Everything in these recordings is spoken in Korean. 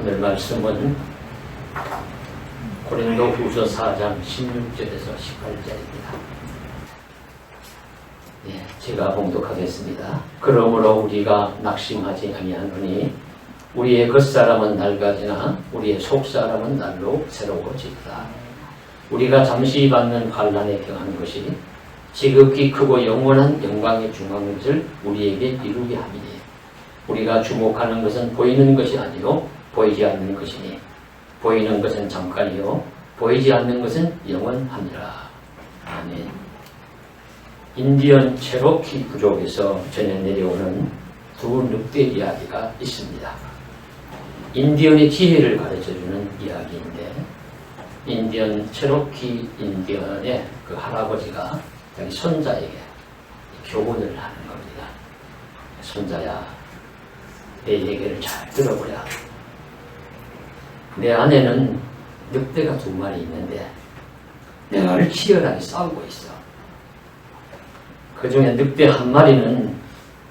오늘 말씀은 고린도후서 4장 16절에서 18절입니다. 제가 봉독하겠습니다. 그러므로 우리가 낙심하지 아니하노니 우리의 겉사람은 낡아지나 우리의 속사람은 날로 새로워지리라. 우리가 잠시 받는 환난에 경한 것이 지극히 크고 영원한 영광의 중한 것을 우리에게 이루게 함이니 우리가 주목하는 것은 보이는 것이 아니요 보이지 않는 것이니 보이는 것은 잠깐이요 보이지 않는 것은 영원하니라. 아멘. 인디언 체로키 부족에서 전해 내려오는 두 늑대 이야기가 있습니다. 인디언의 지혜를 가르쳐주는 이야기인데, 인디언 체로키 인디언의 그 할아버지가 자기 손자에게 교훈을 하는 겁니다. 손자야, 내 얘기를 잘 들어보라. 내 안에는 늑대가 2마리 있는데 내가를 치열하게 싸우고 있어. 그 중에 늑대 1마리는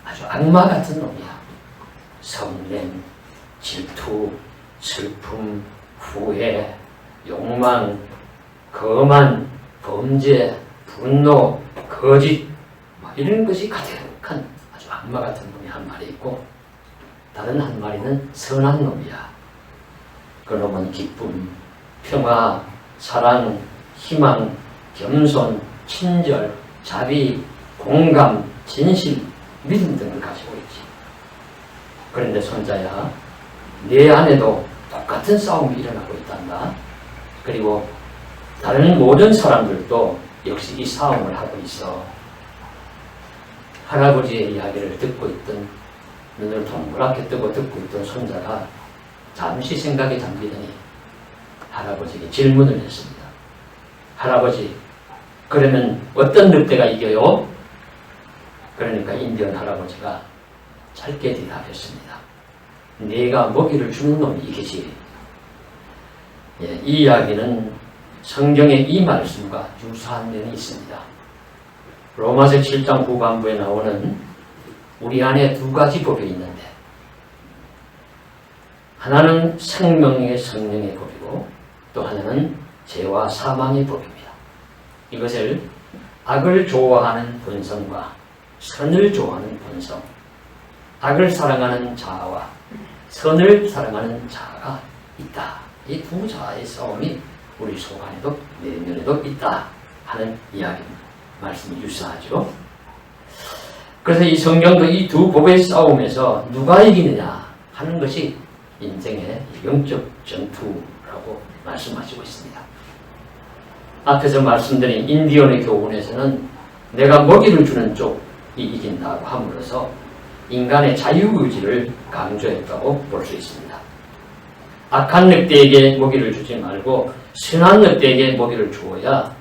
아주 악마 같은 놈이야. 성냄, 질투, 슬픔, 후회, 욕망, 거만, 범죄, 분노, 거짓, 이런 것이 가득한 아주 악마 같은 놈이 1마리 있고, 다른 1마리는 선한 놈이야. 그 놈은 기쁨, 평화, 사랑, 희망, 겸손, 친절, 자비, 공감, 진실, 믿음 등을 가지고 있지. 그런데 손자야, 내 안에도 똑같은 싸움이 일어나고 있단다. 그리고 다른 모든 사람들도 역시 이 싸움을 하고 있어. 할아버지의 이야기를 듣고 있던, 눈을 동그랗게 뜨고 듣고 있던 손자가 잠시 생각에 잠기더니 할아버지에게 질문을 했습니다. 할아버지, 그러면 어떤 늑대가 이겨요? 그러니까 인디언 할아버지가 짧게 대답했습니다. 네가 먹이를 주는 놈이 이기지. 이 이야기는 성경의 이 말씀과 유사한 면이 있습니다. 로마서 7장 후반부에 나오는 우리 안에 2가지 법이 있는데, 하나는 생명의 성령의 법이고 또 하나는 죄와 사망의 법입니다. 이것을 악을 좋아하는 본성과 선을 좋아하는 본성, 악을 사랑하는 자아와 선을 사랑하는 자아가 있다. 이 2 자아의 싸움이 우리 속 안에도 내면에도 있다 하는 이야기입니다. 말씀이 유사하죠. 그래서 이 성경도 이 2 법의 싸움에서 누가 이기느냐 하는 것이 인생의 영적 전투라고 말씀하시고 있습니다. 앞에서 말씀드린 인디언의 교훈에서는 내가 먹이를 주는 쪽이 이긴다고 함으로써 인간의 자유의지를 강조했다고 볼 수 있습니다. 악한 늑대에게 먹이를 주지 말고 선한 늑대에게 먹이를 주어야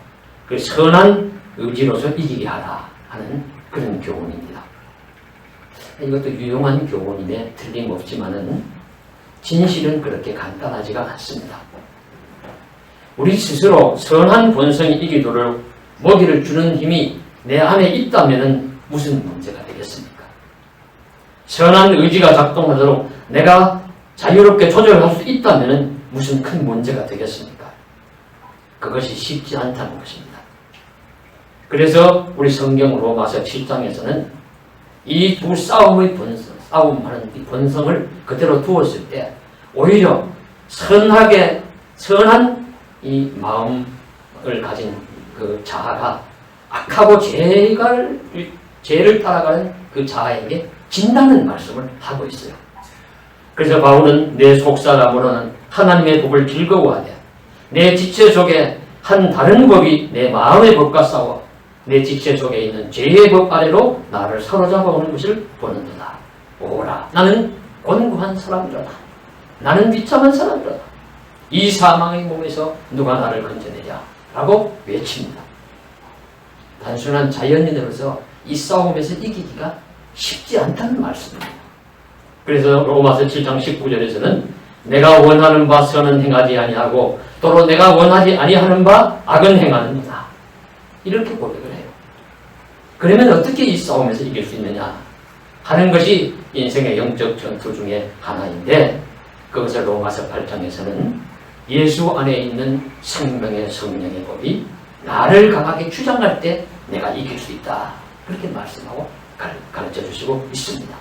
그 선한 의지로서 이기게 하라 하는 그런 교훈입니다. 이것도 유용한 교훈임에 틀림없지만은 진실은 그렇게 간단하지가 않습니다. 우리 스스로 선한 본성이 이기도록 먹이를 주는 힘이 내 안에 있다면 무슨 문제가 되겠습니까? 선한 의지가 작동하도록 내가 자유롭게 조절할 수 있다면 무슨 큰 문제가 되겠습니까? 그것이 쉽지 않다는 것입니다. 그래서 우리 성경 로마서 7장에서는 이 2 싸움의 본성, 싸움하는 이 본성을 그대로 두었을 때 오히려 선한 이 마음을 가진 그 자아가 악하고 죄를 따라가는 그 자아에게 진다는 말씀을 하고 있어요. 그래서 바울은 내 속사람으로는 하나님의 법을 즐거워하되 내 지체 속에 한 다른 법이 내 마음의 법과 싸워 내 지체 속에 있는 죄의 법 아래로 나를 사로잡아 오는 것을 보는도다. 오라, 나는 곤고한 사람이로다. 나는 비참한 사람이로다. 이 사망의 몸에서 누가 나를 건져내랴 라고 외칩니다. 단순한 자연인으로서 이 싸움에서 이기기가 쉽지 않다는 말씀입니다. 그래서 로마서 7장 19절에서는 내가 원하는 바 선은 행하지 아니하고 또로 내가 원하지 아니하는 바 악은 행하느니라, 이렇게 고백을 해요. 그러면 어떻게 이 싸움에서 이길 수 있느냐 하는 것이 인생의 영적 전투 중에 하나인데, 그것을 로마서 8장에서는 예수 안에 있는 생명의 성령의 법이 나를 강하게 주장할 때 내가 이길 수 있다. 그렇게 말씀하고 가르쳐 주시고 있습니다.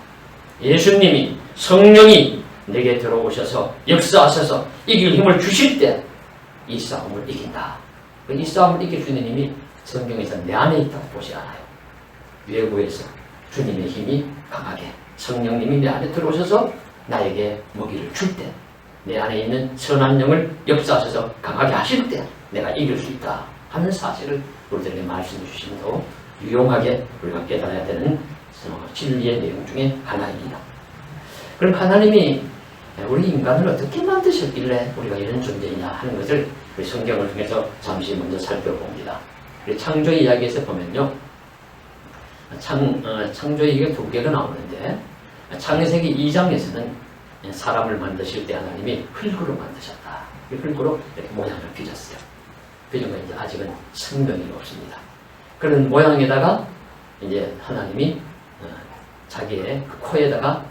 예수님이 성령이 내게 들어오셔서 역사하셔서 이길 힘을 주실 때 이 싸움을 이긴다. 이 싸움을 이길 수 있는 힘이 성경에서 내 안에 있다고 보지 않아요. 외부에서 주님의 힘이 강하게 성령님이 내 안에 들어오셔서 나에게 먹이를 줄 때, 내 안에 있는 선한 영을 역사하셔서 강하게 하실 때 내가 이길 수 있다 하는 사실을 우리들에게 말씀해 주심도 유용하게 우리가 깨달아야 되는 진리의 내용 중에 하나입니다. 그럼 하나님이 우리 인간을 어떻게 만드셨길래 우리가 이런 존재이냐 하는 것을 우리 성경을 통해서 잠시 먼저 살펴봅니다. 창조 이야기에서 보면요, 창조 이야기가 두 개가 나오는데, 창세기 2장에서는 사람을 만드실 때 하나님이 흙으로 만드셨다. 흙으로 이렇게 모양을 빚었어요. 빚은 건 이제 아직은 생명이 없습니다. 그런 모양에다가 이제 하나님이 자기의 그 코에다가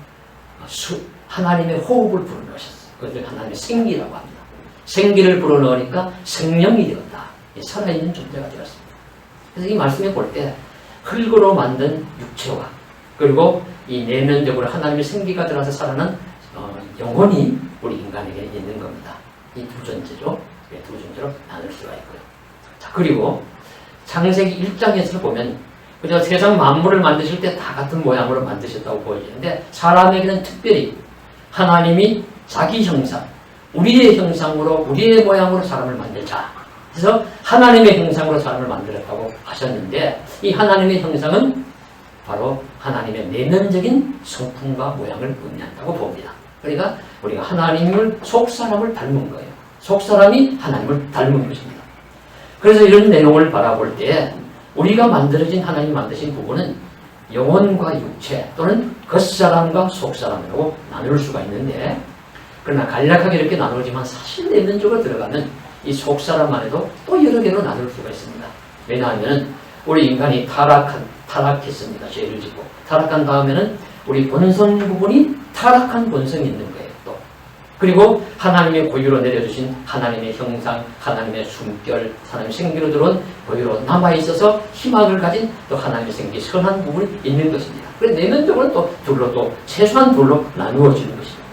하나님의 호흡을 불어넣으셨어요. 그것을 하나님의 생기라고 합니다. 생기를 불어넣으니까 생명이 되었다. 살아있는 존재가 되었습니다. 그래서 이 말씀에 볼 때 흙으로 만든 육체와 그리고 이 내면적으로 하나님의 생기가 들어서 살아난 영혼이 우리 인간에게 있는 겁니다. 이 두 존재죠. 두 존재로 나눌 수가 있고요. 자, 그리고 창세기 1장에서 보면 그저 세상 만물을 만드실 때 다 같은 모양으로 만드셨다고 보여지는데, 사람에게는 특별히 하나님이 자기 형상, 우리의 형상으로 우리의 모양으로 사람을 만들자. 그래서 하나님의 형상으로 사람을 만들었다고 하셨는데, 이 하나님의 형상은 바로 하나님의 내면적인 성품과 모양을 의미한다고 봅니다. 그러니까 우리가 하나님을 속사람을 닮은 거예요. 속사람이 하나님을 닮은 것입니다. 그래서 이런 내용을 바라볼 때 우리가 만들어진 하나님 만드신 부분은 영혼과 육체 또는 겉사람과 속사람이라고 나눌 수가 있는데, 그러나 간략하게 이렇게 나누지만 사실 내면적으로 들어가면 이 속사람 안에도 또 여러 개로 나눌 수가 있습니다. 왜냐하면 우리 인간이 타락했습니다. 죄를 짓고 타락한 다음에는 우리 본성 부분이 타락한 본성이 있는 거예요. 또 그리고 하나님의 고유로 내려주신 하나님의 형상, 하나님의 숨결, 하나님의 생기로 들어온 고유로 남아있어서 희망을 가진 또 하나님의 생기, 선한 부분이 있는 것입니다. 그래서 내면적으로 또 둘로, 또 최소한 둘로 나누어지는 것입니다.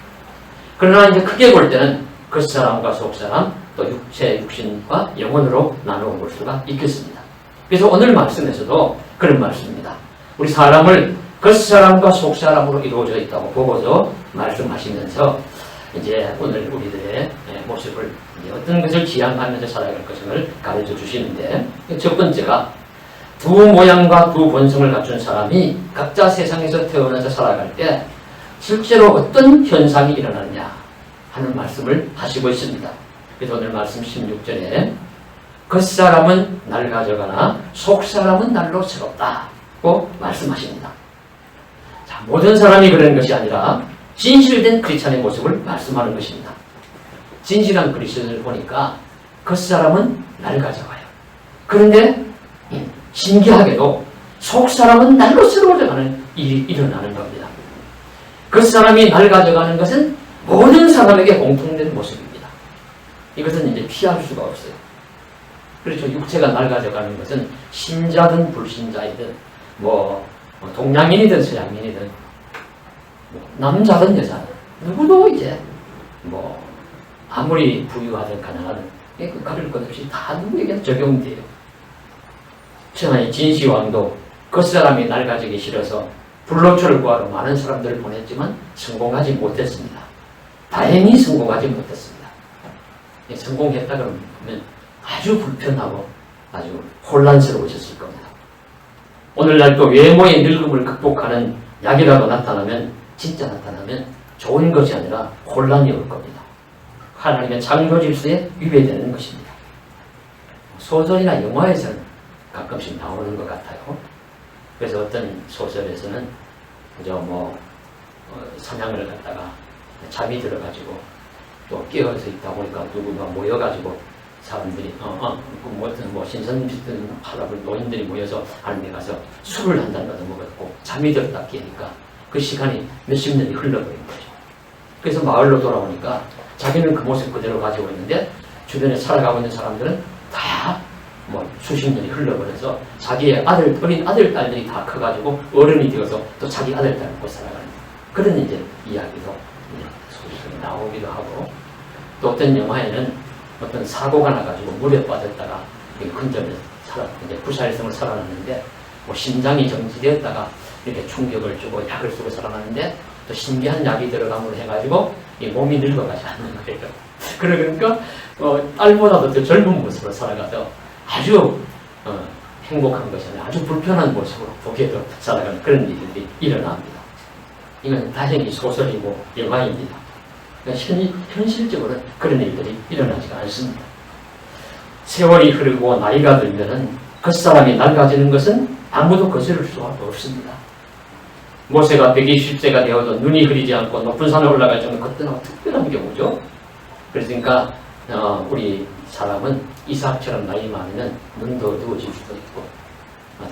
그러나 이제 크게 볼 때는 겉사람과 속사람, 또 육체, 육신과 영혼으로 나누어 볼 수가 있겠습니다. 그래서 오늘 말씀에서도 그런 말씀입니다. 우리 사람을 겉사람과 속사람으로 이루어져 있다고 보고서 말씀하시면서 이제 오늘 우리들의 모습을 어떤 것을 지향하면서 살아갈 것을 가르쳐 주시는데, 첫 번째가 두 모양과 두 본성을 갖춘 사람이 각자 세상에서 태어나서 살아갈 때 실제로 어떤 현상이 일어나느냐 하는 말씀을 하시고 있습니다. 그래서 오늘 말씀 16절에 겉사람은 낡아져가나 속사람은 날로 새롭다고 말씀하십니다. 자, 모든 사람이 그런 것이 아니라 진실된 크리스찬의 모습을 말씀하는 것입니다. 진실한 크리스찬을 보니까 겉사람은 낡아져가요. 그런데 신기하게도 속사람은 날로 새로워져가는 일이 일어나는 겁니다. 겉사람이 낡아져가는 것은 모든 사람에게 공통된 모습입니다. 이것은 이제 피할 수가 없어요. 그렇죠. 육체가 낡아져가는 것은 신자든 불신자이든 동양인이든 서양인이든 남자든 여자든 누구도 이제 아무리 부유하든 가난하든 가릴 것 없이 다 누구에게 적용돼요. 천하의 진시황도 겉사람이 낡아지기 싫어서 불로초를 구하러 많은 사람들을 보냈지만 성공하지 못했습니다. 다행히 성공하지 못했습니다. 성공했다 그러면 아주 불편하고 아주 혼란스러우셨을 겁니다. 오늘날 또 외모의 늙음을 극복하는 약이라도 진짜 나타나면 좋은 것이 아니라 혼란이 올 겁니다. 하나님의 창조 질서에 위배되는 것입니다. 소설이나 영화에서는 가끔씩 나오는 것 같아요. 그래서 어떤 소설에서는 사냥을 갔다가 잠이 들어가지고 또 깨어서 있다 보니까 누구가 모여가지고 사람들이 신선비슷한 할아버지 노인들이 모여서 안에 가서 술을 한 잔 얻어 먹었고 잠이 들었다 깨니까 그 시간이 몇십 년이 흘러버린 거죠. 그래서 마을로 돌아오니까 자기는 그 모습 그대로 가지고 있는데 주변에 살아가고 있는 사람들은 다 뭐 수십 년이 흘러버려서 자기의 어린 아들, 딸들이 다 커가지고 어른이 되어서 또 자기 아들, 딸을 먹고 살아가는 그런 이제 이야기도 소설이 나오기도 하고, 또 어떤 영화에는 어떤 사고가 나가지고 물에 빠졌다가 근점에 이제 부사일성을 살아났는데 뭐 심장이 정지되었다가 이렇게 충격을 주고 약을 쓰고 살아났는데 또 신기한 약이 들어감으로 해가지고 이 몸이 늙어가지 않는 거예요. 그러니까 딸보다도 더 젊은 모습으로 살아가서 아주 행복한 것이 아니라 아주 불편한 모습으로 보게도 살아가는 그런 일들이 일어납니다. 이건 다행히 소설이고 영화입니다. 그러니까 현실적으로는 그런 일들이 일어나지가 않습니다. 세월이 흐르고 나이가 들면은 겉사람이 낡아지는 것은 아무도 거스를 수가 없습니다. 모세가 120세가 되어도 눈이 흐리지 않고 높은 산에 올라갈 정도 거뜬하고 특별한 경우죠. 그러니까 우리 사람은 이삭처럼 나이 많으면 눈도 어두워질 수도 있고,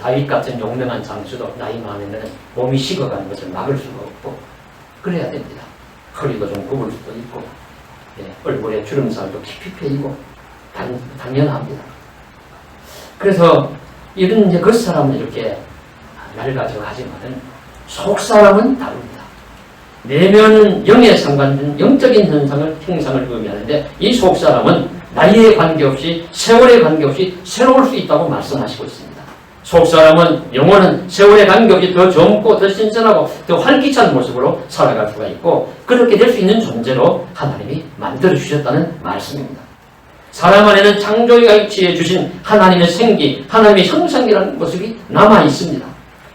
다윗 같은 용맹한 장수도 나이 많으면 몸이 식어가는 것을 막을 수가 없고 그래야 됩니다. 허리도 좀 굽을 수도 있고, 얼굴에 주름살도 깊이 패이고 당연합니다. 그래서 이런 이제 겉사람은 이렇게 낡아져 가지만은 속사람은 다릅니다. 내면은 영에 상관된 영적인 형상을 의미하는데 이 속사람은 나이에 관계없이 세월에 관계없이 새로울 수 있다고 말씀하시고 있습니다. 속사람은 영혼은 세월에 관계없이 더 젊고 더 신선하고 더 활기찬 모습으로 살아갈 수가 있고 그렇게 될 수 있는 존재로 하나님이 만들어주셨다는 말씀입니다. 사람 안에는 창조의 가치에 주신 하나님의 생기, 하나님의 형상이라는 모습이 남아 있습니다.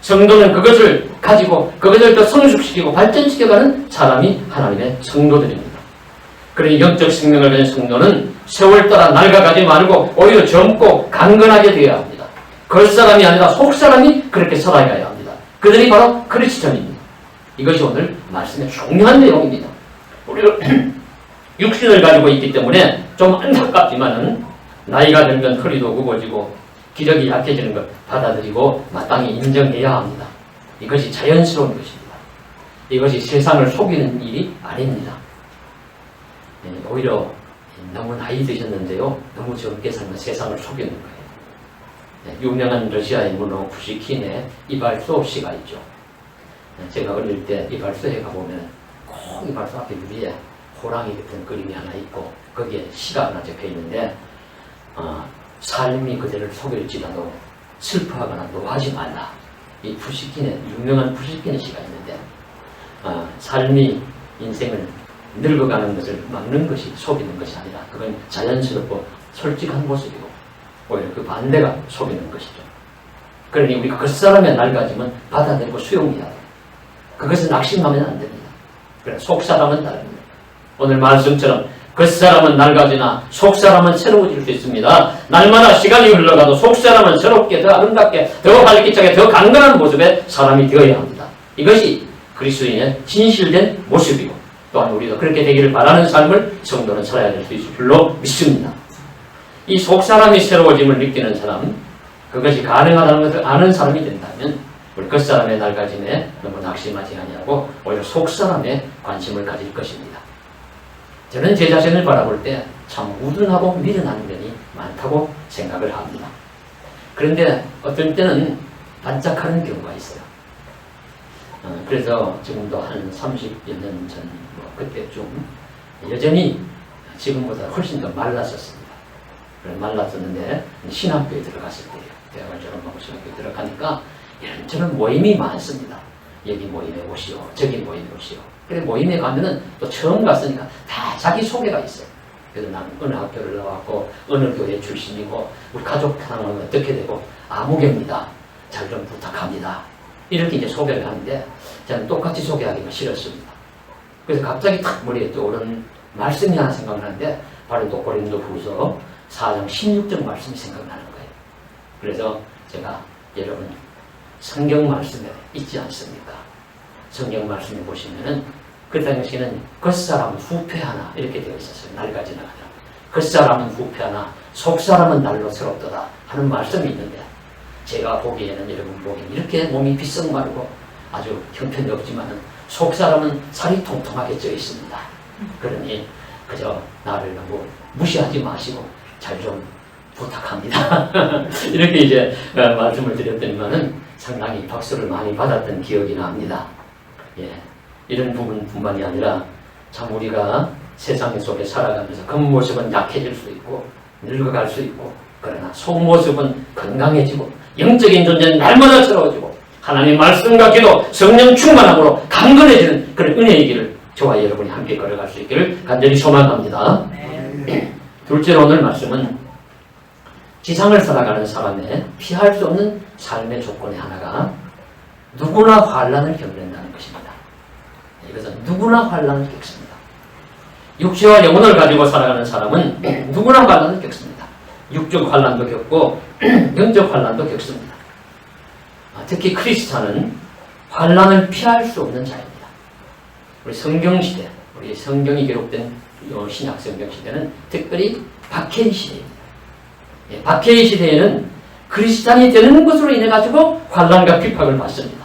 성도는 그것을 가지고 그것을 더 성숙시키고 발전시켜가는 사람이 하나님의 성도들입니다. 그러니 영적 생명을 가진 성도는 세월 따라 낡아가지 말고 오히려 젊고 강건하게 되어야 합니다. 겉사람이 아니라 속사람이 그렇게 살아가야 합니다. 그들이 바로 크리스천입니다. 이것이 오늘 말씀의 중요한 내용입니다. 우리가 육신을 가지고 있기 때문에 좀 안타깝지만은 나이가 들면 허리도 굽어지고 기력이 약해지는 것 받아들이고 마땅히 인정해야 합니다. 이것이 자연스러운 것입니다. 이것이 세상을 속이는 일이 아닙니다. 오히려 너무 나이 드셨는데요, 너무 젊게 살면 세상을 속이는 거예요. 유명한 러시아의 문호 푸시킨의 이발소 시가 있죠. 제가 어릴 때 이발소에 가보면 꼭 이발소 앞에 유리에 호랑이 같은 그림이 하나 있고 거기에 시가 하나 적혀 있는데 삶이 그대를 속일지라도 슬퍼하거나 노하지 말라. 이 푸시킨의 유명한 푸시킨의 시가 있는데 삶이 인생을 늙어가는 것을 막는 것이 속이는 것이 아니라 그건 자연스럽고 솔직한 모습이고 오히려 그 반대가 속이는 것이죠. 그러니 우리가 겉사람의 낡아짐은 받아들이고 수용해야 돼요. 그것은 낙심하면 안 됩니다. 그래 속사람은 다릅니다. 오늘 말씀처럼 겉사람은 낡아지나 속사람은 새로워질 수 있습니다. 날마다 시간이 흘러가도 속사람은 새롭게 더 아름답게 더 활기차게 더 강건한 모습의 사람이 되어야 합니다. 이것이 그리스도인의 진실된 모습이고 또한 우리도 그렇게 되기를 바라는 삶을 성도는 살아야 될 수 있을 줄로 믿습니다. 이 속사람이 새로워짐을 느끼는 사람, 그것이 가능하다는 것을 아는 사람이 된다면 우리 겉사람의 낡아짐에 너무 낙심하지 아니하고 오히려 속사람에 관심을 가질 것입니다. 저는 제 자신을 바라볼 때 참 우둔하고 미련한 면이 많다고 생각을 합니다. 그런데 어떤 때는 반짝하는 경우가 있어요. 그래서 지금도 한 30여 년 전 그때쯤 여전히 지금보다 훨씬 더 말랐었습니다. 말랐었는데 신학교에 들어갔을 때요. 대학을 졸업하고 신학교에 들어가니까 이런저런 모임이 많습니다. 여기 모임에 오시오, 저기 모임에 오시오. 그래 모임에 가면은 또 처음 갔으니까 다 자기 소개가 있어요. 그래서 나는 어느 학교를 나왔고 어느 교회 출신이고 우리 가족 상황은 어떻게 되고 아무개입니다. 잘 좀 부탁합니다. 이렇게 이제 소개를 하는데 저는 똑같이 소개하기가 싫었습니다. 그래서 갑자기 탁 머리에 떠오른 말씀이 하나 생각나는데 바로 또 고린도후서 4장 16절 말씀이 생각나는 거예요. 그래서 제가 여러분 성경 말씀에 있지 않습니까? 성경 말씀에 보시면은 그 당시에는 겉사람은 후패하나 이렇게 되어 있었어요. 낡아지는 아니라 겉사람은 후패하나 속사람은 날로 새롭도다 하는 말씀이 있는데 제가 보기에는 여러분 보기에는 이렇게 몸이 비썩 마르고 아주 형편이 없지만은 속 사람은 살이 통통하게 쪄 있습니다. 그러니 그저 나를 너무 무시하지 마시고 잘 좀 부탁합니다. 이렇게 이제 말씀을 드렸더니만은 상당히 박수를 많이 받았던 기억이 납니다. 예, 이런 부분뿐만이 아니라 참 우리가 세상 속에 살아가면서 겉모습은 약해질 수 있고 늙어갈 수 있고 그러나 속모습은 건강해지고 영적인 존재는 날마다 새로워지고 하나님 말씀과 기도 성령 충만함으로 강건해지는 그런 은혜의 길을 저와 여러분이 함께 걸어갈 수 있기를 간절히 소망합니다. 네. 둘째로 오늘 말씀은 지상을 살아가는 사람의 피할 수 없는 삶의 조건의 하나가 누구나 환난을 겪는다는 것입니다. 이것은 누구나 환난을 겪습니다. 육체와 영혼을 가지고 살아가는 사람은 누구나 환난을 겪습니다. 육적 환난도 겪고 영적 환난도 겪습니다. 특히 크리스찬은 환난을 피할 수 없는 자입니다. 우리 성경시대, 우리 성경이 기록된 신약 성경 시대는 특별히 박해의 시대입니다. 박해의 시대에는 크리스찬이 되는 것으로 인해 가지고 환난과 핍박을 받습니다.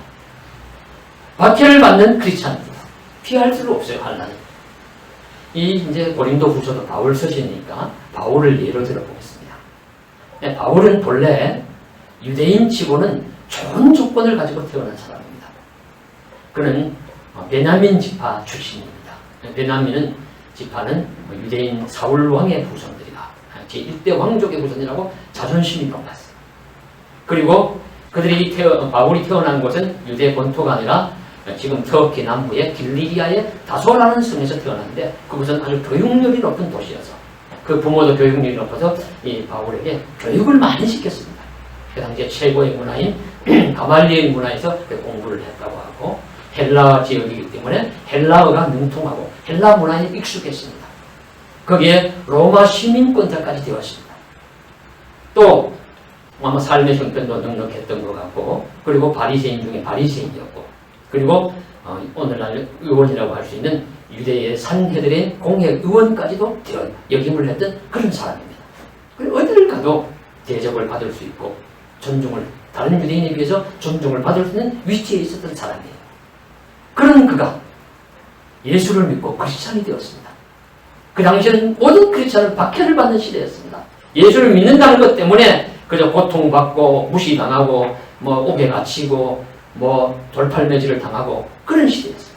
박해를 받는 크리스찬입니다. 피할 수가 없어요, 환난이. 이제 고린도 후서도 바울 서신이니까 바울을 예로 들어보겠습니다. 바울은 본래 유대인 치고는 좋은 조건을 가지고 태어난 사람입니다. 그는 베냐민 지파 출신입니다. 베냐민은 지파는 유대인 사울 왕의 후손들이다. 제1대 왕족의 후손이라고 자존심이 높았어요. 그리고 그들이 바울이 태어난 곳은 유대 본토가 아니라 지금 터키 남부의 길리기아의 다소라는 성에서 태어났는데 그곳은 아주 교육열이 높은 도시여서 그 부모도 교육열이 높아서 이 바울에게 교육을 많이 시켰습니다. 그 당시에 최고의 문화인 가말리엘 문화에서 공부를 했다고 하고 헬라 지역이기 때문에 헬라어가 능통하고 헬라 문화에 익숙했습니다. 거기에 로마 시민권자까지 되었습니다. 또 아마 삶의 형편도 넉넉했던 것 같고 그리고 바리새인 중에 바리새인이었고 그리고 오늘날 의원이라고 할 수 있는 유대의 산헤드린 공회의원까지도 역임을 했던 그런 사람입니다. 그리고 어디를 가도 대접을 받을 수 있고 존중을 다른 유대인에 비해서 존중을 받을 수 있는 위치에 있었던 사람이에요. 그런 그가 예수를 믿고 크리스찬이 되었습니다. 그 당시에는 모든 크리스찬은 박해를 받는 시대였습니다. 예수를 믿는다는 것 때문에 그저 고통받고 무시당하고 옥에 갇히고 돌팔매질을 당하고 그런 시대였습니다.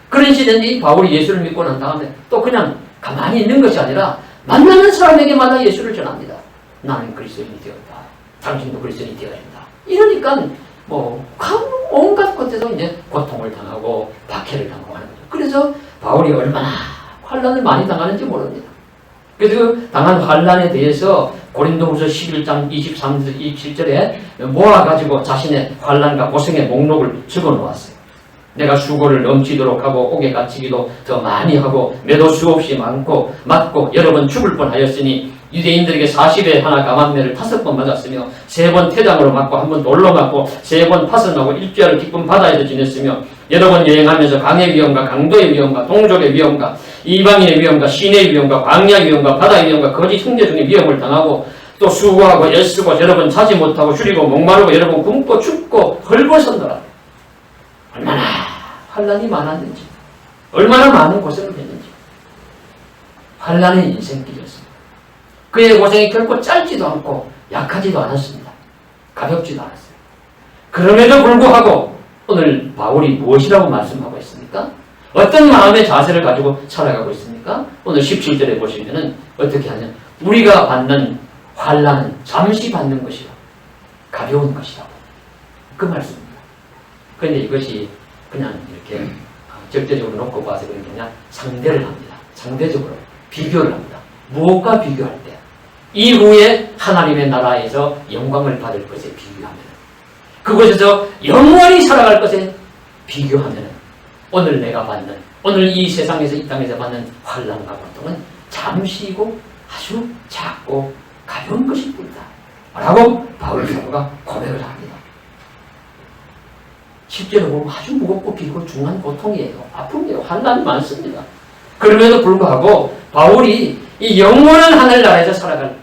그런 시대인데 이 바울이 예수를 믿고 난 다음에 또 그냥 가만히 있는 것이 아니라 만나는 사람에게마다 예수를 전합니다. 나는 그리스도인이 되었다. 당신도 그리스도인이 되어야 된다. 이러니까 온갖 곳에서 이제 고통을 당하고 박해를 당하고 하는 거죠. 그래서 바울이 얼마나 환난을 많이 당하는지 모릅니다. 그래서 그 당한 환난에 대해서 고린도후서 11장 23절 27절에 모아가지고 자신의 환난과 고생의 목록을 적어놓았어요. 내가 수고를 넘치도록 하고 옥에 갇히기도 더 많이 하고 매도 수없이 많고 맞고 여러 번 죽을 뻔하였으니 유대인들에게 40에 하나 감암매를 5번 맞았으며 3번 태장으로 맞고 1번 돌로 맞고 3번 파선하고 일주일을 깊은 바다에서 지냈으며 여러 번 여행하면서 강의 위험과 강도의 위험과 동족의 위험과 이방인의 위험과 시내의 위험과 광야의 위험과 바다의 위험과 거짓 형제 중의 위험을 당하고 또 수고하고 애쓰고 여러 번 자지 못하고 줄이고 목마르고 여러 번 굶고 춥고 헐벗었노라. 얼마나 환난이 많았는지 얼마나 많은 고생을 했는지 환난의 인생길이었습니다. 그의 고생이 결코 짧지도 않고 약하지도 않았습니다. 가볍지도 않았어요. 그럼에도 불구하고 오늘 바울이 무엇이라고 말씀하고 있습니까? 어떤 마음의 자세를 가지고 살아가고 있습니까? 오늘 17절에 보시면은 어떻게 하냐? 우리가 받는 환난은 잠시 받는 것이라 가벼운 것이라고 그 말씀입니다. 그런데 이것이 그냥 이렇게 절대적으로 놓고 봐서 그런 게 아니라 상대를 합니다. 상대적으로 비교를 합니다. 무엇과 비교할 때? 이후에 하나님의 나라에서 영광을 받을 것에 비교하면 그곳에서 영원히 살아갈 것에 비교하면 오늘 내가 받는 오늘 이 세상에서 이 땅에서 받는 환난과 고통은 잠시이고 아주 작고 가벼운 것일 뿐이다 라고 바울 사도가 고백을 합니다. 실제로 보면 아주 무겁고 길고 중한 고통이에요. 아픔이에요. 환난이 많습니다. 그럼에도 불구하고 바울이 이 영원한 하늘나라에서 살아가는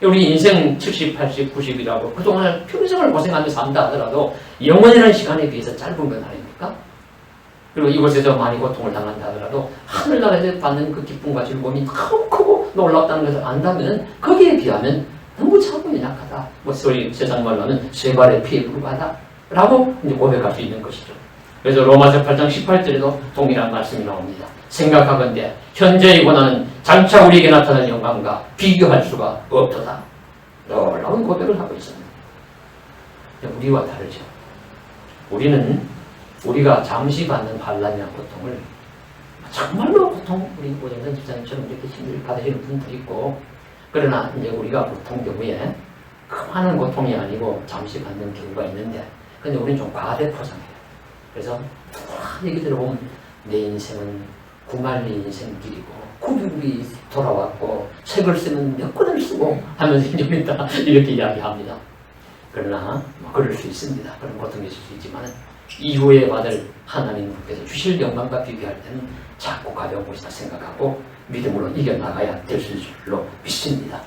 우리 인생 70, 80, 90이라고 그동안 평생을 고생하며 산다 하더라도 영원이라는 시간에 비해서 짧은 건 아닙니까? 그리고 이곳에서 많이 고통을 당한다 하더라도 하늘나라에서 받는 그 기쁨과 즐거움이 너무 크고 놀랍다는 것을 안다면 거기에 비하면 너무 차고 연약하다. 뭐 소리 세상 말로 하면 세 발의 피에 불과하다 라고 이제 고백할 수 있는 것이죠. 그래서 로마서 8장 18절에도 동일한 말씀이 나옵니다. 생각하건대 현재의 고난은 장차 우리에게 나타날 영광과 비교할 수가 없도다. 놀라운 고백을 하고 있습니다. 우리와 다르죠. 우리가 잠시 받는 환난이나 고통을 정말로 고통, 우리 오정선 집사님처럼 이렇게 힘을 받으시는 분도 있고, 그러나 이제 우리가 보통 경우에 많은 고통이 아니고 잠시 받는 경우가 있는데, 근데 우리는 좀 과대 포장해요. 그래서 얘기 들어보면 내 인생은 구만리 인생길이고 구비구비 돌아왔고 책을 쓰면 몇 권을 쓰고 하면서 이렇게 이야기합니다. 그러나 그럴 수 있습니다. 그런 고통이 있을 수 있지만 이후에 받을 하나님께서 주실 영광과 비교할 때는 자꾸 가벼운 것이다 생각하고 믿음으로 이겨나가야 될 줄로 믿습니다.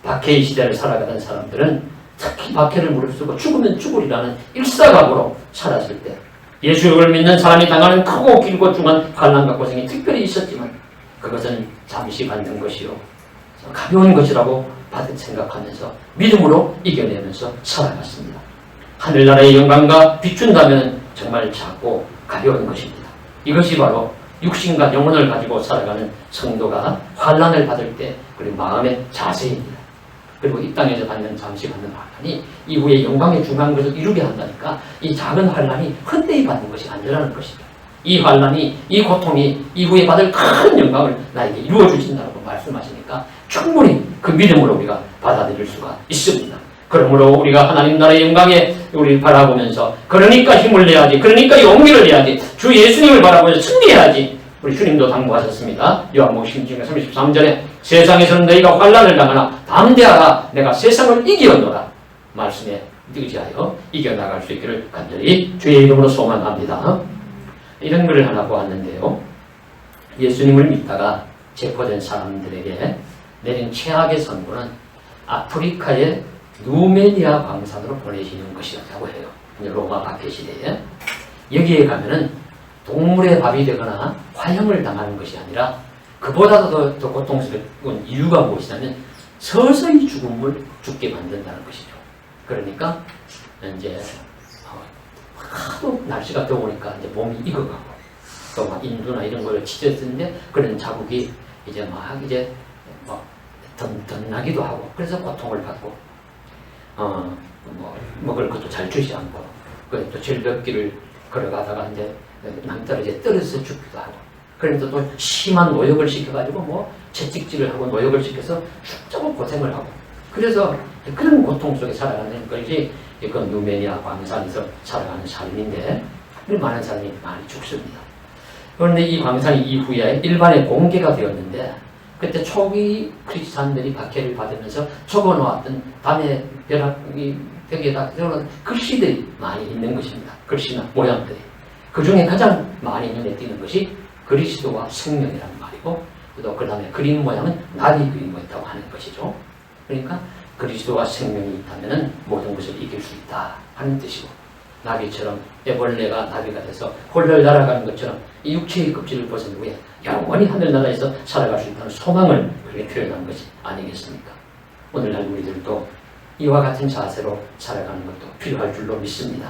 박해의 시대를 살아가던 사람들은 특히 박해를 무릅쓰고 죽으면 죽으리라는 일사각오로 살았을 때 예수를 믿는 사람이 당하는 크고 길고 중한 환난과 고생이 특별히 있었지만 그것은 잠시 받는 것이요 가벼운 것이라고 생각하면서 믿음으로 이겨내면서 살아갔습니다. 하늘나라의 영광과 비춘다면 정말 작고 가벼운 것입니다. 이것이 바로 육신과 영혼을 가지고 살아가는 성도가 환난을 받을 때 그리고 마음의 자세입니다. 그리고 이 땅에서 잠시 받는 환난이 이후에 영광의 중요한 것을 이루게 한다니까 이 작은 환난이 헛되이 받는 것이 아니라는 것입니다. 이 환난이, 이 고통이 이후에 받을 큰 영광을 나에게 이루어 주신다고 말씀하시니까 충분히 그 믿음으로 우리가 받아들일 수가 있습니다. 그러므로 우리가 하나님 나라의 영광에 우리 바라보면서 그러니까 힘을 내야지, 그러니까 용기를 내야지, 주 예수님을 바라보면서 승리해야지. 우리 주님도 당부하셨습니다. 요한복음 16장 33절에 세상에서는 너희가 환난을 당하나 담대하라 내가 세상을 이기었노라 말씀에 의지하여 이겨나갈 수 있기를 간절히 주의 이름으로 소망합니다. 이런 글을 하나 보았는데요. 예수님을 믿다가 체포된 사람들에게 내린 최악의 선고는 아프리카의 누메디아 광산으로 보내시는 것이었다고 해요. 로마 박해 시대에. 여기에 가면은 동물의 밥이 되거나 화형을 당하는 것이 아니라 그보다도 더 고통스러운 이유가 무엇이냐면 서서히 죽게 만든다는 것이죠. 그러니까 이제 하도 날씨가 더우니까 이제 몸이 익어가고 또 막 인두나 이런 걸 찢었는데 그런 자국이 이제 덧나기도 하고 그래서 고통을 받고 먹을 것도 잘 주지 않고 또 절벽길을 걸어가다가 이제 낭떠러지에 떨어져서 죽기도 하고 그러면서 또 심한 노역을 시켜가지고 채찍질을 하고 노역을 시켜서 죽자고 고생을 하고 그래서 그런 고통 속에 살아가는 것이 그 누메디아 광산에서 살아가는 삶인데 많은 사람이 많이 죽습니다. 그런데 이 광산이 이후에 일반에 공개가 되었는데 그때 초기 크리스찬들이 박해를 받으면서 적어놓았던 밤에 벽에다 적어놓은 글씨들이 많이 있는 것입니다. 글씨나 모양들이. 그 중에 가장 많이 눈에 띄는 것이 그리스도와 생명이라는 말이고 또 그 다음에 그림 모양은 나비 그림 모양이라고 하는 것이죠. 그러니까 그리스도와 생명이 있다면 모든 것을 이길 수 있다 하는 뜻이고 나비처럼 애벌레가 나비가 돼서 홀를 날아가는 것처럼 이 육체의 껍질을 벗은 후에 영원히 하늘나라에서 살아갈 수 있다는 소망을 그렇게 표현한 것이 아니겠습니까? 오늘날 우리들도 이와 같은 자세로 살아가는 것도 필요할 줄로 믿습니다.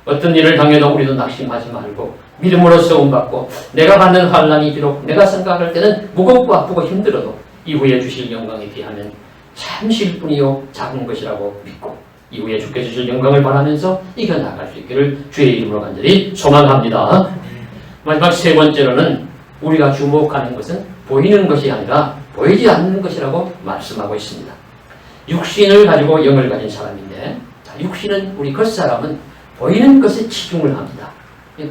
어떤 일을 당해도 우리도 낙심하지 말고 믿음으로 세움받고 내가 받는 환난이 비록 내가 생각할 때는 무겁고 아프고 힘들어도 이후에 주실 영광에 비하면 잠시일 뿐이요 작은 것이라고 믿고 이후에 주께 주실 영광을 바라면서 이겨나갈 수 있기를 주의 이름으로 간절히 소망합니다. 마지막 세 번째로는 우리가 주목하는 것은 보이는 것이 아니라 보이지 않는 것이라고 말씀하고 있습니다. 육신을 가지고 영을 가진 사람인데 육신은 우리 겉사람은 보이는 것에 치중을 합니다.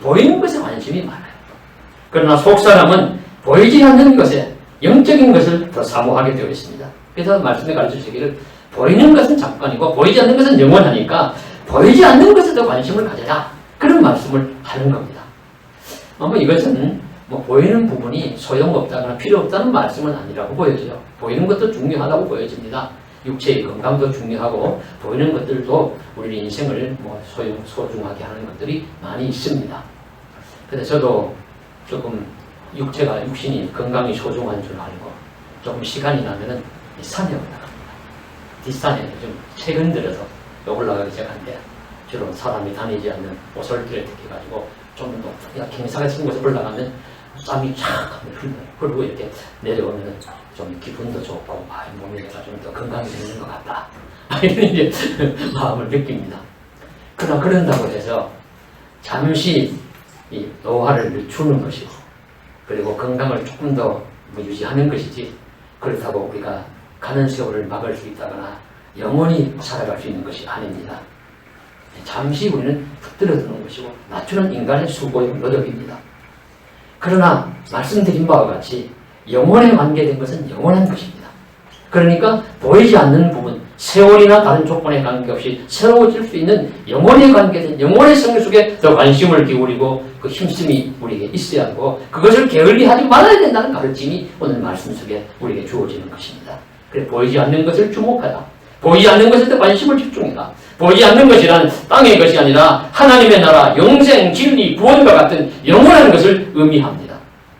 보이는 것에 관심이 많아요. 그러나 속사람은 보이지 않는 것에 영적인 것을 더 사모하게 되어 있습니다. 그래서 말씀에 가르쳐주기를 보이는 것은 잠깐이고 보이지 않는 것은 영원하니까 보이지 않는 것에 더 관심을 가져라. 그런 말씀을 하는 겁니다. 이것은 보이는 부분이 소용없다거나 필요없다는 말씀은 아니라고 보여져요. 보이는 것도 중요하다고 보여집니다. 육체의 건강도 중요하고 보이는 것들도 우리 인생을 소중하게 하는 것들이 많이 있습니다. 그래서 저도 조금 육신이 건강이 소중한 줄 알고 조금 시간이 나면은 산에 올라갑니다. 뒷산에 좀 최근 들어서 올라가기 시작한데 주로 사람이 다니지 않는 오솔길을 택해가지고 좀 더 경사 같은 곳에 올라가면 땀이 쫙 흐르고 이렇게 내려오면은 좀 기분도 좋고 몸이 내가 좀 더 건강해지는 것 같다 이런 이제 마음을 느낍니다. 그러나 그런다고 해서 잠시 이 노화를 늦추는 것이고 그리고 건강을 조금 더 유지하는 것이지 그렇다고 우리가 가는 세월을 막을 수 있다거나 영원히 살아갈 수 있는 것이 아닙니다. 잠시 우리는 붙들어두는 것이고 낮추는 인간의 수고의 노력입니다. 그러나 말씀드린 바와 같이 영혼에 관계된 것은 영원한 것입니다. 그러니까 보이지 않는 부분, 세월이나 다른 조건에 관계없이 새로워질 수 있는 영혼에 관계된 영혼의 성 속에 더 관심을 기울이고 그 힘씀이 우리에게 있어야 하고 그것을 게을리하지 말아야 된다는 가르침이 오늘 말씀 속에 우리에게 주어지는 것입니다. 그래 보이지 않는 것을 주목하라. 보이지 않는 것에 관심을 집중해라. 보이지 않는 것이란 땅의 것이 아니라 하나님의 나라, 영생, 진리, 구원과 같은 영원한 것을 의미합니다.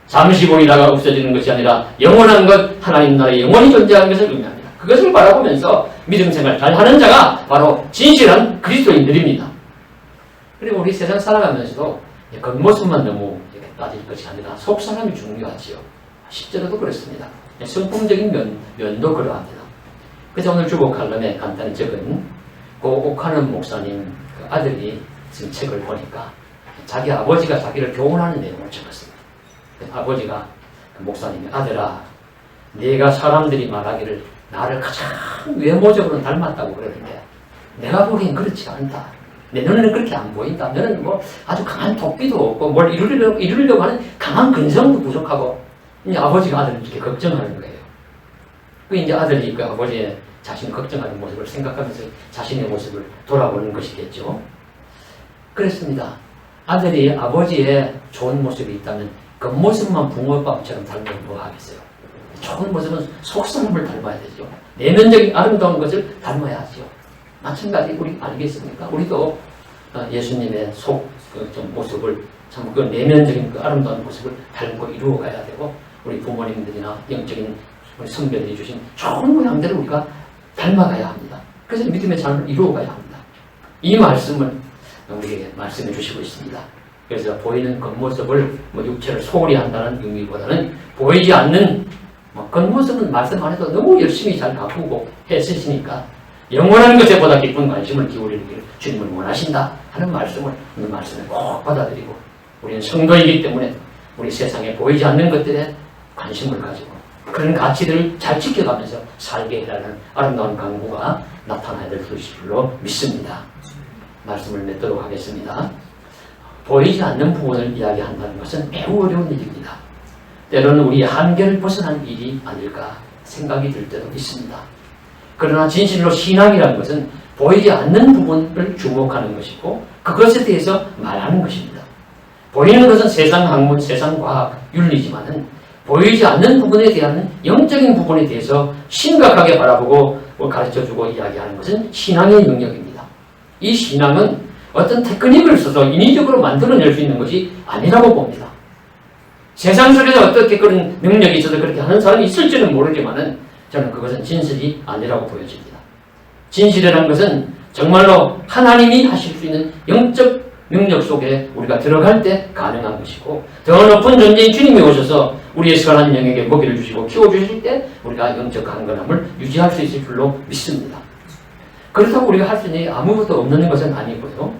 잠시 보이다가 없어지는 것이 아니라 영원한 것, 하나님 나라에 영원히 존재하는 것을 의미합니다. 그것을 바라보면서 믿음 생활 잘하는 자가 바로 진실한 그리스도인들입니다. 그리고 우리 세상 살아가면서도 겉모습만 너무 따질 것이 아니라 속사람이 중요하지요. 실제로도 그렇습니다. 성품적인 면도 그러합니다. 그래서 오늘 주보 칼럼에 간단히 적은 고 옥하는 목사님 그 아들이 지금 책을 보니까 자기 아버지가 자기를 교훈하는 내용을 적었습니다. 아버지가 그 목사님이 아들아 네가 사람들이 말하기를 나를 가장 외모적으로 닮았다고 그러는데 내가 보기엔 그렇지 않다. 내 눈에는 그렇게 안 보인다. 너는 뭐 아주 강한 도끼도 없고 뭘 이루려고 하는 강한 근성도 부족하고 이제 아버지가 아들을 이렇게 걱정하는 거예요. 그 이제 아들이 그 아버지의 자신 걱정하는 모습을 생각하면서 자신의 모습을 돌아보는 것이겠죠. 그렇습니다. 아들이 아버지의 좋은 모습이 있다면 겉모습만 붕어빵처럼 닮으면 뭐 하겠어요. 좋은 모습은 속사람을 닮아야 되죠. 내면적인 아름다운 것을 닮아야 하죠. 마찬가지 우리 알겠습니까? 우리도 예수님의 모습을 참 그 내면적인 그 아름다운 모습을 닮고 이루어가야 되고 우리 부모님들이나 영적인 우리 선배들이 주신 좋은 모양대로 우리가 닮아가야 합니다. 그래서 믿음의 삶을 이루어가야 합니다. 이 말씀을 우리에게 말씀해 주시고 있습니다. 그래서 보이는 겉모습을 육체를 소홀히 한다는 의미보다는 보이지 않는 겉모습은 말씀 안 해도 너무 열심히 잘 가꾸고 했으시니까 영원한 것에 보다 깊은 관심을 기울이기를 주님은 원하신다 하는 말씀을 오늘 말씀을 꼭 받아들이고 우리는 성도이기 때문에 우리 세상에 보이지 않는 것들에 관심을 가지고 그런 가치들을 잘 지켜가면서 살게 해라는 아름다운 강구가 나타나야 될 것으로 믿습니다. 말씀을 맺도록 하겠습니다. 보이지 않는 부분을 이야기한다는 것은 매우 어려운 일입니다. 때로는 우리의 한계를 벗어난 일이 아닐까 생각이 들 때도 있습니다. 그러나 진실로 신앙이라는 것은 보이지 않는 부분을 주목하는 것이고 그것에 대해서 말하는 것입니다. 보이는 것은 세상 학문, 세상 과학, 윤리지만은 보이지 않는 부분에 대한 영적인 부분에 대해서 심각하게 바라보고 가르쳐주고 이야기하는 것은 신앙의 영역입니다. 이 신앙은 어떤 테크닉을 써서 인위적으로 만들어낼 수 있는 것이 아니라고 봅니다. 세상 속에서 어떻게 그런 능력이 있어서 그렇게 하는 사람이 있을지는 모르지만은 저는 그것은 진실이 아니라고 보여집니다. 진실이라는 것은 정말로 하나님이 하실 수 있는 영적 능력 속에 우리가 들어갈 때 가능한 것이고 더 높은 존재인 주님이 오셔서 우리의 선한 영에게 먹이를 주시고 키워주실 때 우리가 영적 강건함을 유지할 수 있을 줄로 믿습니다. 그렇다고 우리가 할 수 있는 게 아무것도 없는 것은 아니고요.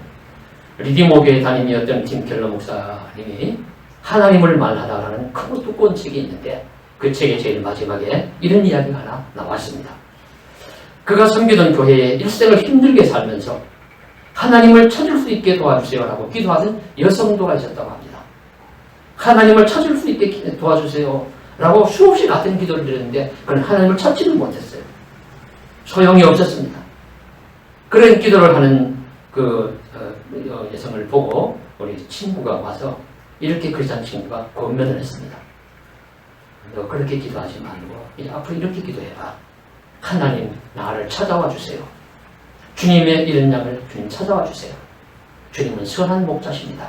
리디모교회 담임이었던 팀 켈러 목사님이 하나님을 말하다라는 크고 두꺼운 책이 있는데 그 책의 제일 마지막에 이런 이야기가 하나 나왔습니다. 그가 섬기던 교회에 일생을 힘들게 살면서 하나님을 찾을 수 있게 도와주세요라고 기도하던 여성도가 있었다고 합니다. 하나님을 찾을 수 있게 도와주세요라고 수없이 같은 기도를 드렸는데 그는 하나님을 찾지는 못했어요. 소용이 없었습니다. 그런 기도를 하는 그 여성을 보고 우리 친구가 와서 이렇게 크리스찬 친구가 권면을 했습니다. 너 그렇게 기도하지 말고 이제 앞으로 이렇게 기도해봐. 하나님 나를 찾아와 주세요. 주님의 이런 양을 주님 찾아와 주세요. 주님은 선한 목자십니다.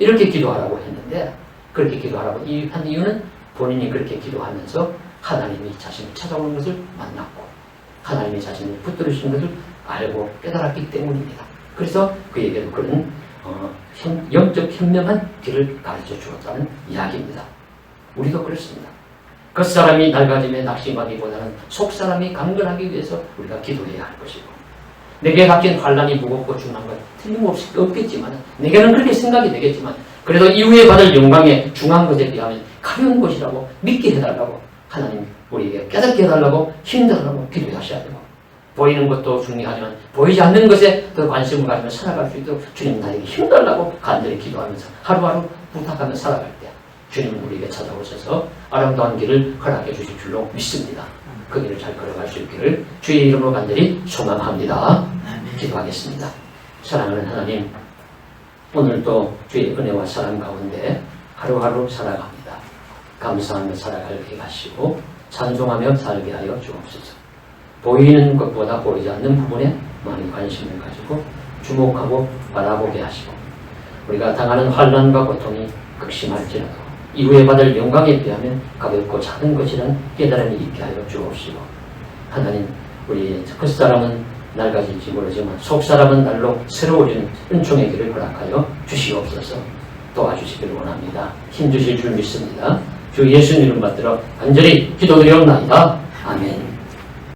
이렇게 기도하라고 했는데 그렇게 기도하라고 한 이유는 본인이 그렇게 기도하면서 하나님이 자신을 찾아오는 것을 만났고 하나님이 자신을 붙들으시는 것을 알고 깨달았기 때문입니다. 그래서 그에게도 그런 영적 현명한 길을 가르쳐 주었다는 이야기입니다. 우리도 그렇습니다. 겉사람이 낡아짐에 낙심하기보다는 속사람이 강건하기 위해서 우리가 기도해야 할 것이고 내게 닥친 환난이 무겁고 중한 것 틀림없이 없겠지만 내게는 그렇게 생각이 되겠지만 그래도 이후에 받을 영광의 중한 것에 비하면 가벼운 것이라고 믿게 해달라고 하나님 우리에게 깨닫게 해달라고 힘들라고 기도하셔야 되고 보이는 것도 중요하지만 보이지 않는 것에 더 관심을 가지며 살아갈 수 있도록 주님 나에게 힘달라고 간절히 기도하면서 하루하루 부탁하며 살아갈 때 주님은 우리에게 찾아오셔서 아름다운 길을 허락해 주실 줄로 믿습니다. 그 길을 잘 걸어갈 수 있기를 주의 이름으로 간절히 소망합니다. 기도하겠습니다. 사랑하는 하나님, 오늘도 주의 은혜와 사랑 가운데 하루하루 살아갑니다. 감사하며 살아가게 하시고 찬송하며 살게 하여 주옵소서. 보이는 것보다 보이지 않는 부분에 많이 관심을 가지고 주목하고 바라보게 하시고 우리가 당하는 환난과 고통이 극심할지라도 이후에 받을 영광에 비하면 가볍고 작은 것이란 깨달음이 있게 하여 주옵시고 하나님 우리 겉사람은 낡아질지 모르지만 속사람은 날로 새로워지는 은총의 길을 허락하여 주시옵소서. 도와주시기를 원합니다. 힘주실 줄 믿습니다. 주 예수님 이름 받들어 간절히 기도드리옵나이다. 아멘.